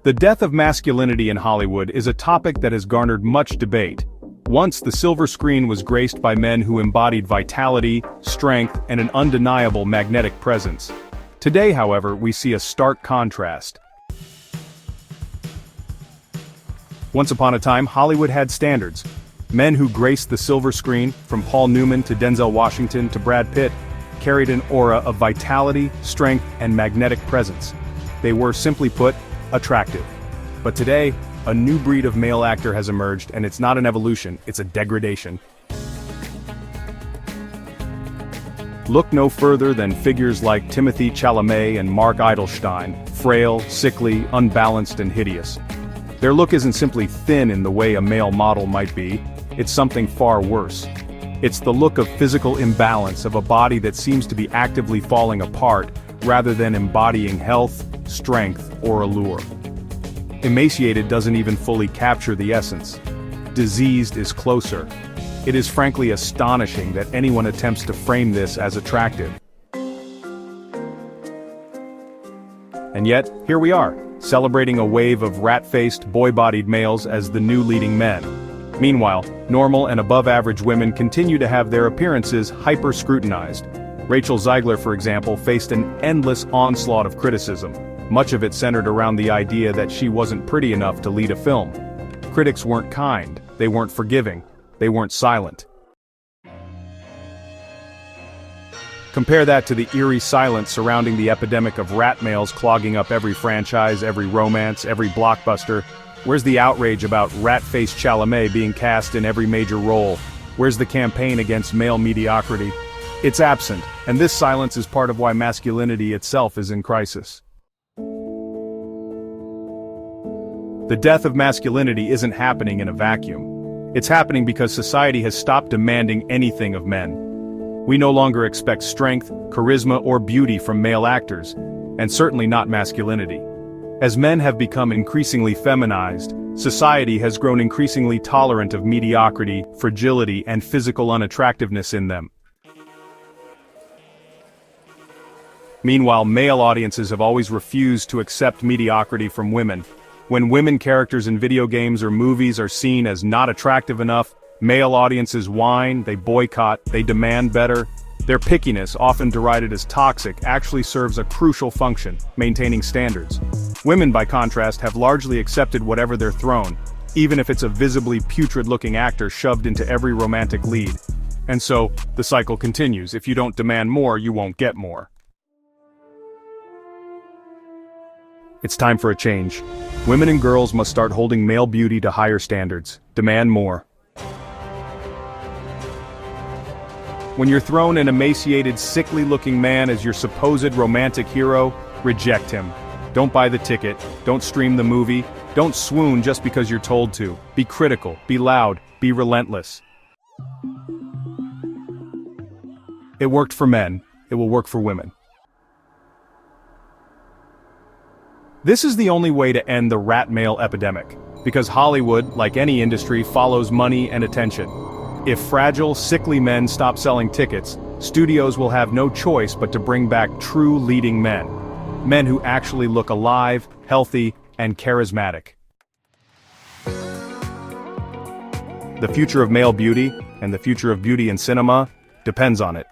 The death of masculinity in Hollywood is a topic that has garnered much debate. Once the silver screen was graced by men who embodied vitality, strength, and an undeniable magnetic presence. Today, however, we see a stark contrast. Once upon a time, Hollywood had standards. Men who graced the silver screen, from Paul Newman to Denzel Washington to Brad Pitt, carried an aura of vitality, strength, and magnetic presence. They were, simply put, attractive. But today, a new breed of male actor has emerged, and it's not an evolution, it's a degradation. Look no further than figures like Timothée Chalamet and Mark Eydelshteyn, frail, sickly, unbalanced, and hideous. Their look isn't simply thin in the way a male model might be, it's something far worse. It's the look of physical imbalance of a body that seems to be actively falling apart, rather than embodying health, strength, or allure. Emaciated doesn't even fully capture the essence. Diseased is closer. It is frankly astonishing that anyone attempts to frame this as attractive. And yet, here we are, celebrating a wave of rat-faced, boy-bodied males as the new leading men. Meanwhile, normal and above-average women continue to have their appearances hyper-scrutinized. Rachel Zegler, for example, faced an endless onslaught of criticism, much of it centered around the idea that she wasn't pretty enough to lead a film. Critics weren't kind, they weren't forgiving, they weren't silent. Compare that to the eerie silence surrounding the epidemic of rat males clogging up every franchise, every romance, every blockbuster. Where's the outrage about rat-faced Chalamet being cast in every major role? Where's the campaign against male mediocrity? It's absent, and this silence is part of why masculinity itself is in crisis. The death of masculinity isn't happening in a vacuum. It's happening because society has stopped demanding anything of men. We no longer expect strength, charisma, or beauty from male actors, and certainly not masculinity. As men have become increasingly feminized, society has grown increasingly tolerant of mediocrity, fragility, and physical unattractiveness in them. Meanwhile, male audiences have always refused to accept mediocrity from women. When women characters in video games or movies are seen as not attractive enough, male audiences whine, they boycott, they demand better. Their pickiness, often derided as toxic, actually serves a crucial function, maintaining standards. Women, by contrast, have largely accepted whatever they're thrown, even if it's a visibly putrid-looking actor shoved into every romantic lead. And so, the cycle continues. If you don't demand more, you won't get more. It's time for a change. Women and girls must start holding male beauty to higher standards. Demand more. When you're thrown an emaciated, sickly-looking man as your supposed romantic hero, reject him. Don't buy the ticket, don't stream the movie, don't swoon just because you're told to. Be critical, be loud, be relentless. It worked for men, it will work for women. This is the only way to end the rat male epidemic, because Hollywood, like any industry, follows money and attention. If fragile, sickly men stop selling tickets, studios will have no choice but to bring back true leading men. Men who actually look alive, healthy, and charismatic. The future of male beauty, and the future of beauty in cinema, depends on it.